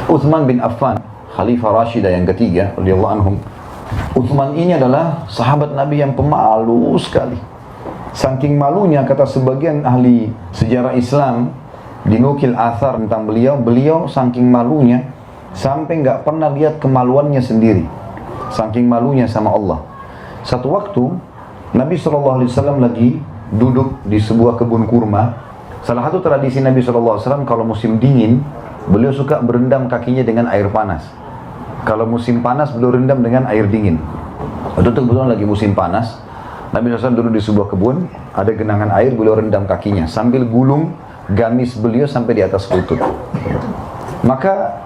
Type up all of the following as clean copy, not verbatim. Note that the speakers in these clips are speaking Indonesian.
Uthman bin Affan, Khalifah Rashidah yang ketiga, radhiyallahu anhum. Uthman ini adalah sahabat Nabi yang pemalu sekali. Saking malunya, kata sebagian ahli sejarah Islam, dinukil athar tentang beliau saking malunya sampai nggak pernah lihat kemaluannya sendiri. Saking malunya sama Allah. Satu waktu Nabi SAW lagi duduk di sebuah kebun kurma. Salah satu tradisi Nabi SAW kalau musim dingin, beliau suka berendam kakinya dengan air panas. Kalau musim panas, beliau rendam dengan air dingin. Waktu itu kebetulan lagi musim panas, Nabi SAW duduk di sebuah kebun, ada genangan air, beliau rendam kakinya sambil gulung gamis beliau sampai di atas lutut. Maka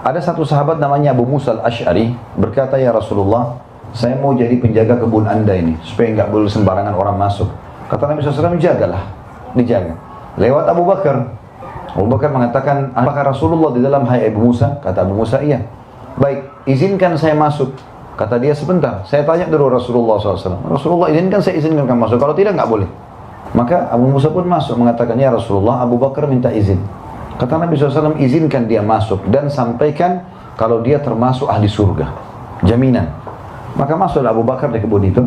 ada satu sahabat namanya Abu Musa al-Ash'ari berkata, "Ya Rasulullah, saya mau jadi penjaga kebun anda ini supaya nggak boleh sembarangan orang masuk." Kata Nabi SAW, "Jagalah, dijaga." Lewat Abu Bakar. Abu Bakar mengatakan, "Apakah Rasulullah di dalam, hai Abu Musa?" Kata Abu Musa, "Iya." "Baik, izinkan saya masuk." Kata dia, "Sebentar, saya tanya dulu Rasulullah SAW. Rasulullah izinkan, saya izinkan kamu masuk. Kalau tidak, nggak boleh." Maka Abu Musa pun masuk mengatakan, "Ya Rasulullah, Abu Bakar minta izin." Kata Nabi SAW, "Izinkan dia masuk dan sampaikan kalau dia termasuk ahli surga. Jaminan." Maka masuklah Abu Bakar di kebun itu,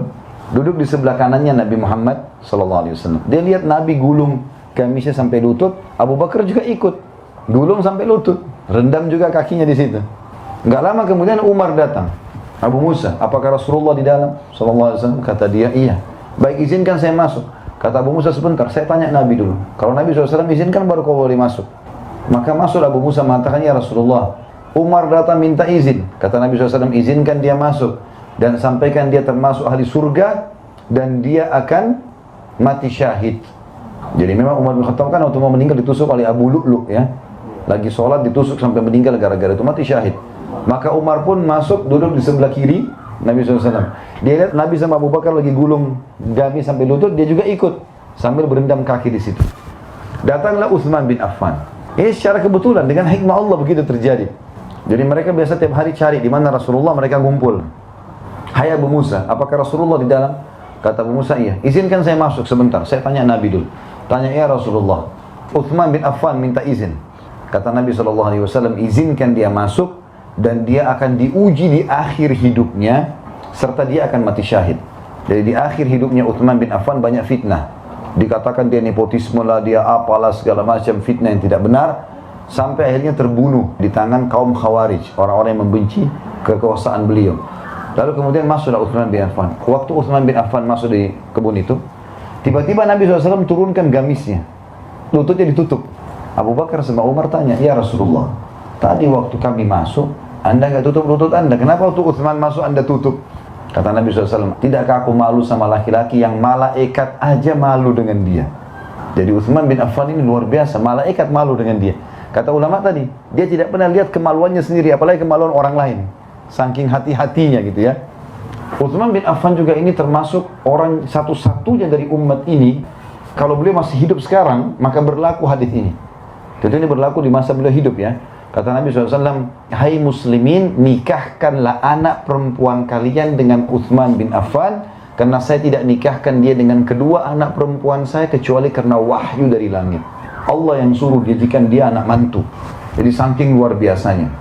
duduk di sebelah kanannya Nabi Muhammad SAW. Dia lihat Nabi gulung gamisnya sampai lutut, Abu Bakar juga ikut gulung sampai lutut, rendam juga kakinya di situ. Nggak lama kemudian Umar datang. "Abu Musa, apakah Rasulullah di dalam?" SAW. Kata dia, "Iya." "Baik, izinkan saya masuk." Kata Abu Musa, "Sebentar, saya tanya Nabi dulu. Kalau Nabi SAW izinkan, baru kau boleh masuk." Maka masuk Abu Musa mengatakan, "Ya Rasulullah, Umar datang minta izin." Kata Nabi SAW, "Izinkan dia masuk dan sampaikan dia termasuk ahli surga dan dia akan mati syahid." Jadi memang Umar bin Khattab kan waktu mau meninggal ditusuk oleh Abu Lu'lu', ya. Lagi sholat ditusuk sampai meninggal gara-gara itu, mati syahid. Maka Umar pun masuk, duduk di sebelah kiri Nabi SAW. Dia lihat Nabi sama Abu Bakar lagi gulung gamis sampai lutut, dia juga ikut sambil berendam kaki di situ. Datanglah Uthman bin Affan. Ini secara kebetulan dengan hikmah Allah begitu terjadi. Jadi mereka biasa tiap hari cari di mana Rasulullah, mereka ngumpul. "Hai Abu Musa, apakah Rasulullah di dalam?" Kata Abu Musa, "Iya." "Izinkan saya masuk sebentar, saya tanya Nabi dulu." Tanya, "Ya Rasulullah, Uthman bin Affan minta izin." Kata Nabi SAW, "Izinkan dia masuk dan dia akan diuji di akhir hidupnya serta dia akan mati syahid." Jadi di akhir hidupnya Uthman bin Affan banyak fitnah. Dikatakan dia nepotisme lah, dia apalah, segala macam fitnah yang tidak benar, sampai akhirnya terbunuh di tangan kaum Khawarij, orang-orang yang membenci kekuasaan beliau. Lalu kemudian masuklah Uthman bin Affan. Waktu Uthman bin Affan masuk di kebun itu, tiba-tiba Nabi SAW turunkan gamisnya, lututnya ditutup. Abu Bakar sama Umar tanya, "Ya Rasulullah, tadi waktu kami masuk, anda nggak tutup lutut anda, kenapa waktu Uthman masuk anda tutup?" Kata Nabi SAW, "Tidakkah aku malu sama laki-laki yang malaikat aja malu dengan dia?" Jadi Uthman bin Affan ini luar biasa, malaikat malu dengan dia. Kata ulama tadi, dia tidak pernah lihat kemaluannya sendiri, apalagi kemaluan orang lain. Saking hati-hatinya gitu ya. Uthman bin Affan juga ini termasuk orang satu-satunya dari umat ini, kalau beliau masih hidup sekarang, maka berlaku hadis ini. Jadi ini berlaku di masa beliau hidup ya. Kata Nabi SAW, "Hai muslimin, nikahkanlah anak perempuan kalian dengan Uthman bin Affan, karena saya tidak nikahkan dia dengan kedua anak perempuan saya kecuali karena wahyu dari langit. Allah yang suruh jadikan dia anak mantu." Jadi saking luar biasanya.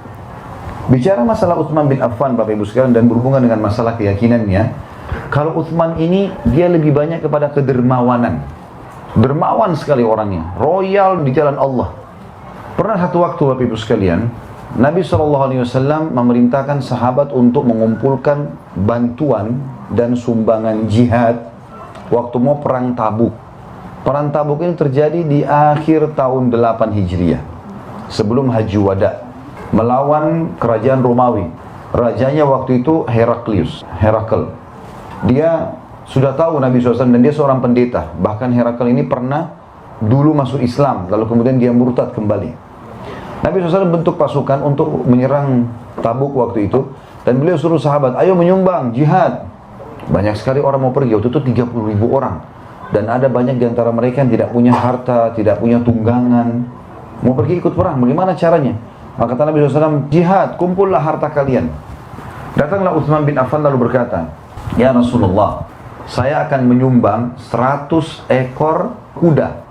Bicara masalah Uthman bin Affan, Bapak Ibu sekalian, dan berhubungan dengan masalah keyakinannya, kalau Uthman ini dia lebih banyak kepada kedermawanan. Dermawan sekali orangnya, royal di jalan Allah. Pernah satu waktu, Bapak Ibu sekalian, Nabi SAW memerintahkan sahabat untuk mengumpulkan bantuan dan sumbangan jihad waktu mau perang Tabuk. Perang Tabuk ini terjadi di akhir tahun 8 Hijriah, sebelum Haji Wada, melawan kerajaan Romawi. Rajanya waktu itu Herakl. Dia sudah tahu Nabi SAW dan dia seorang pendeta. Bahkan Herakl ini pernah dulu masuk Islam, lalu kemudian dia murtad kembali. Nabi SAW bentuk pasukan untuk menyerang Tabuk waktu itu, dan beliau suruh sahabat, "Ayo menyumbang jihad." Banyak sekali orang mau pergi, waktu itu 30.000 orang. Dan ada banyak di antara mereka yang tidak punya harta, tidak punya tunggangan, mau pergi ikut perang. Bagaimana caranya? Maka kata Nabi SAW, "Jihad, kumpullah harta kalian." Datanglah Uthman bin Affan lalu berkata, "Ya Rasulullah, saya akan menyumbang 100 ekor kuda,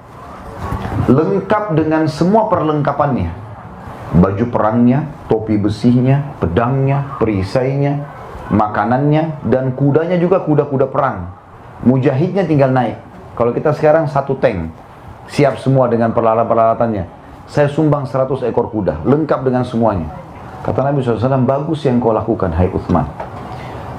lengkap dengan semua perlengkapannya. baju perangnya, topi besinya, pedangnya, perisainya, makanannya, dan kudanya juga kuda-kuda perang. Mujahidnya tinggal naik. Kalau kita sekarang satu tank, siap semua dengan peralatan-peralatannya. Saya sumbang 100 ekor kuda, lengkap dengan semuanya. Kata Nabi SAW, bagus yang kau lakukan, hai Uthman.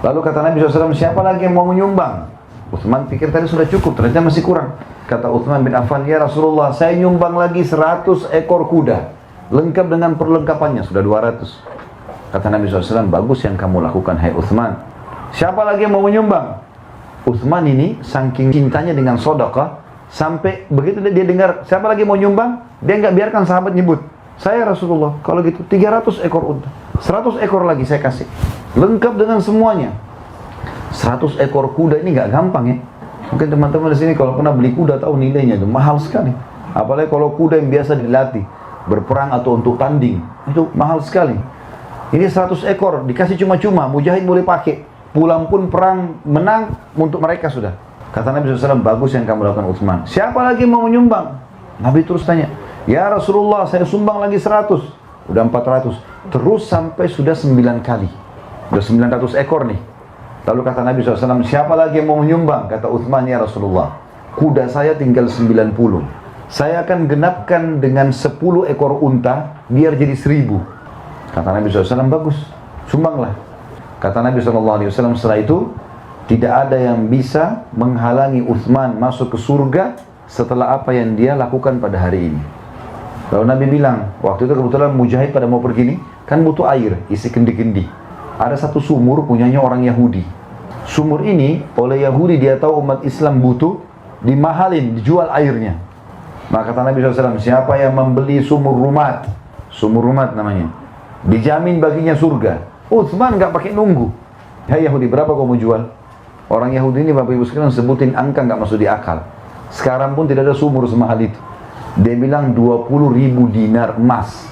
Lalu kata Nabi SAW, siapa lagi yang mau menyumbang? Uthman pikir tadi sudah cukup, ternyata masih kurang. Kata Uthman bin Affan, ya Rasulullah, saya nyumbang lagi 100 ekor kuda, lengkap dengan perlengkapannya, sudah 200. Kata Nabi SAW, bagus yang kamu lakukan, hai Uthman. Siapa lagi yang mau menyumbang? Uthman ini saking cintanya dengan sedekah, sampai begitu dia dengar siapa lagi mau nyumbang, dia nggak biarkan sahabat nyebut. Saya Rasulullah, kalau gitu 300 ekor unta, 100 ekor lagi saya kasih, lengkap dengan semuanya. 100 ekor kuda ini nggak gampang ya. Mungkin teman-teman di sini kalau pernah beli kuda tahu nilainya itu mahal sekali. Apalagi kalau kuda yang biasa dilatih berperang atau untuk tanding, itu mahal sekali. Ini 100 ekor dikasih cuma-cuma, mujahid boleh pakai, pulang pun perang menang untuk mereka sudah. Kata Nabi SAW, bagus yang kamu lakukan Uthman. Siapa lagi mau menyumbang? Nabi terus tanya, ya Rasulullah, saya sumbang lagi 100. Udah 400. Terus sampai sudah 9 kali. Udah 900 ekor nih. Lalu kata Nabi SAW, siapa lagi yang mau menyumbang? Kata Uthman, ya Rasulullah, kuda saya tinggal 90. Saya akan genapkan dengan 10 ekor unta, biar jadi 1000. Kata Nabi SAW, bagus, sumbanglah. Kata Nabi SAW, setelah itu, tidak ada yang bisa menghalangi Uthman masuk ke surga setelah apa yang dia lakukan pada hari ini. Lalu Nabi bilang, waktu itu kebetulan mujahid pada mau pergi nih, kan butuh air, isi kendi-kendi. Ada satu sumur punyanya orang Yahudi. Sumur ini oleh Yahudi, dia tahu umat Islam butuh, dimahalin, dijual airnya. Maka kata Nabi SAW, siapa yang membeli sumur rumat namanya, dijamin baginya surga. Uthman nggak pakai nunggu. Hai Yahudi, berapa kau mau jual? Orang Yahudi ini Bapak Ibu sekalian sebutin angka nggak masuk di akal. Sekarang pun tidak ada sumur semahal itu. Dia bilang 20.000 dinar emas.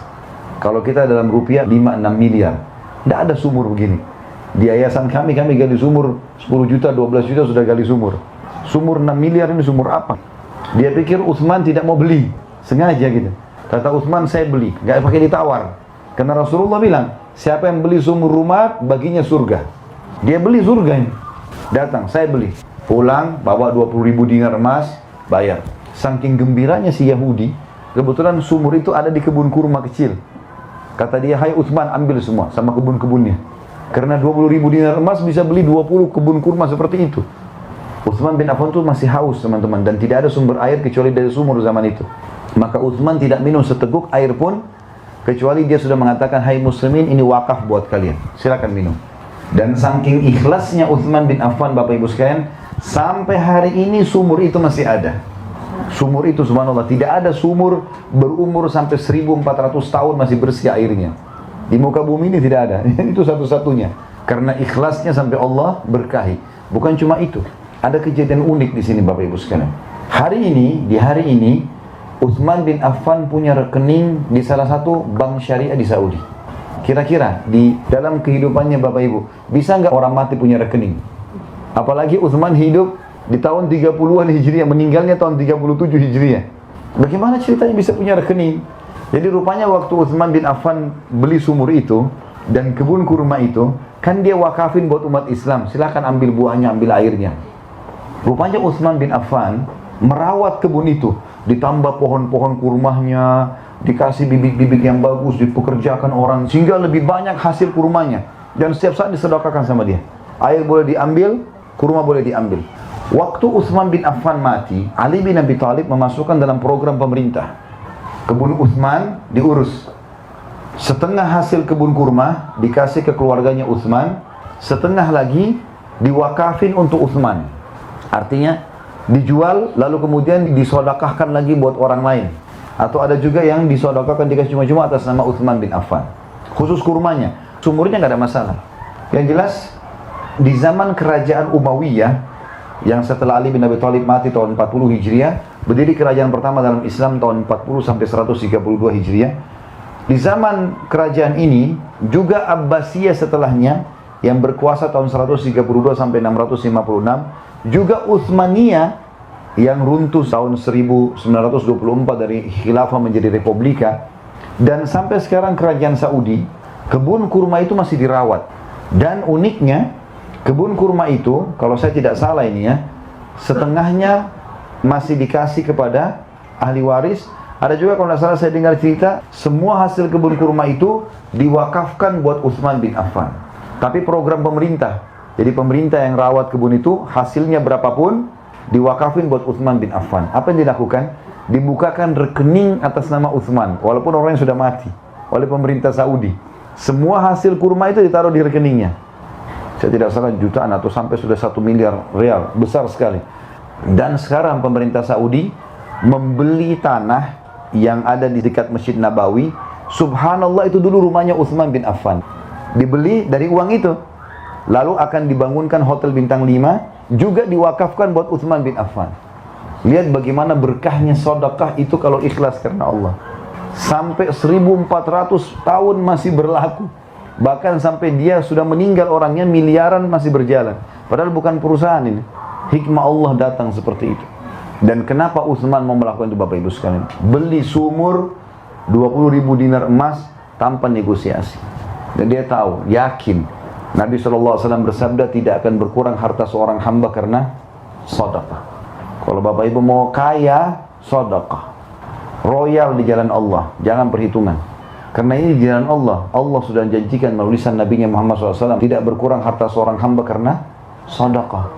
Kalau kita dalam rupiah 5-6 miliar. Tidak ada sumur begini. Di yayasan kami gali sumur 10 juta, 12 juta sudah gali sumur. Sumur 6 miliar ini sumur apa? Dia pikir Uthman tidak mau beli. Sengaja gitu. Kata Uthman, saya beli. Nggak pakai ditawar. Karena Rasulullah bilang, siapa yang beli sumur rumah, baginya surga. Dia beli surga ini. Datang, saya beli. Pulang, bawa 20.000 dinar emas, bayar. Saking gembiranya si Yahudi, kebetulan sumur itu ada di kebun kurma kecil. Kata dia, hai Uthman, ambil semua sama kebun-kebunnya. Karena 20.000 dinar emas bisa beli 20 kebun kurma seperti itu. Uthman bin Affan itu masih haus teman-teman, dan tidak ada sumber air kecuali dari sumur zaman itu. Maka Uthman tidak minum seteguk air pun, kecuali dia sudah mengatakan, hai muslimin, ini wakaf buat kalian, silakan minum. Dan saking ikhlasnya Uthman bin Affan, Bapak Ibu sekalian, sampai hari ini sumur itu masih ada. Sumur itu subhanallah, tidak ada sumur berumur sampai 1400 tahun masih bersih airnya. Di muka bumi ini tidak ada. Itu satu-satunya. Karena ikhlasnya sampai Allah berkahi. Bukan cuma itu. Ada kejadian unik di sini Bapak Ibu sekalian. Di hari ini, Uthman bin Affan punya rekening di salah satu bank syariah di Saudi. Kira-kira di dalam kehidupannya Bapak Ibu, bisa nggak orang mati punya rekening? Apalagi Uthman hidup di tahun 30-an Hijriah, meninggalnya tahun 37 Hijriah. Bagaimana ceritanya bisa punya rekening? Jadi rupanya waktu Uthman bin Affan beli sumur itu dan kebun kurma itu, kan dia wakafin buat umat Islam, silakan ambil buahnya, ambil airnya. Rupanya Uthman bin Affan merawat kebun itu, ditambah pohon-pohon kurmanya, dikasih bibit-bibit yang bagus, dipekerjakan orang, sehingga lebih banyak hasil kurmanya. Dan setiap saat disedekahkan sama dia. Air boleh diambil, kurma boleh diambil. Waktu Uthman bin Affan mati, Ali bin Abi Thalib memasukkan dalam program pemerintah. Kebun Uthman diurus. Setengah hasil kebun kurma dikasih ke keluarganya Uthman, setengah lagi diwakafin untuk Uthman. Artinya dijual lalu kemudian disodakahkan lagi buat orang lain. Atau ada juga yang disodakahkan dikasih cuma-cuma atas nama Uthman bin Affan. Khusus kurmanya, sumurnya nggak ada masalah. Yang jelas di zaman kerajaan Umayyah yang setelah Ali bin Abi Thalib mati tahun 40 Hijriah, berdiri kerajaan pertama dalam Islam tahun 40 sampai 132 Hijriah. Di zaman kerajaan ini juga Abbasiyah setelahnya yang berkuasa tahun 132 sampai 656, juga Utsmaniyah yang runtuh tahun 1924 dari khilafah menjadi republika. Dan sampai sekarang kerajaan Saudi, kebun kurma itu masih dirawat. Dan uniknya, kebun kurma itu, kalau saya tidak salah ini ya, setengahnya masih dikasih kepada ahli waris. Ada juga kalau tidak salah saya dengar cerita, semua hasil kebun kurma itu diwakafkan buat Utsman bin Affan. Tapi program pemerintah, jadi pemerintah yang rawat kebun itu, hasilnya berapapun, diwakafin buat Utsman bin Affan. Apa yang dilakukan? Dibukakan rekening atas nama Utsman, walaupun orangnya sudah mati, oleh pemerintah Saudi. Semua hasil kurma itu ditaruh di rekeningnya. Saya tidak salah jutaan atau sampai sudah 1 miliar rial, besar sekali. Dan sekarang pemerintah Saudi membeli tanah yang ada di dekat Masjid Nabawi. Subhanallah, itu dulu rumahnya Utsman bin Affan. Dibeli dari uang itu. Lalu akan dibangunkan hotel bintang 5, juga diwakafkan buat Utsman bin Affan. Lihat bagaimana berkahnya sedekah itu kalau ikhlas karena Allah. Sampai 1400 tahun masih berlaku. Bahkan sampai dia sudah meninggal orangnya, miliaran masih berjalan. Padahal bukan perusahaan ini. Hikmah Allah datang seperti itu. Dan kenapa Utsman mau melakukan itu Bapak Ibu sekalian? Beli sumur 20.000 dinar emas tanpa negosiasi. Dan dia tahu, yakin Nabi SAW bersabda tidak akan berkurang harta seorang hamba karena sedekah. Kalau Bapak Ibu mau kaya, sedekah. Royal di jalan Allah, jangan perhitungan. Karena ini di jalan Allah. Allah sudah janjikan melalui lisan Nabi Muhammad SAW tidak berkurang harta seorang hamba karena sedekah.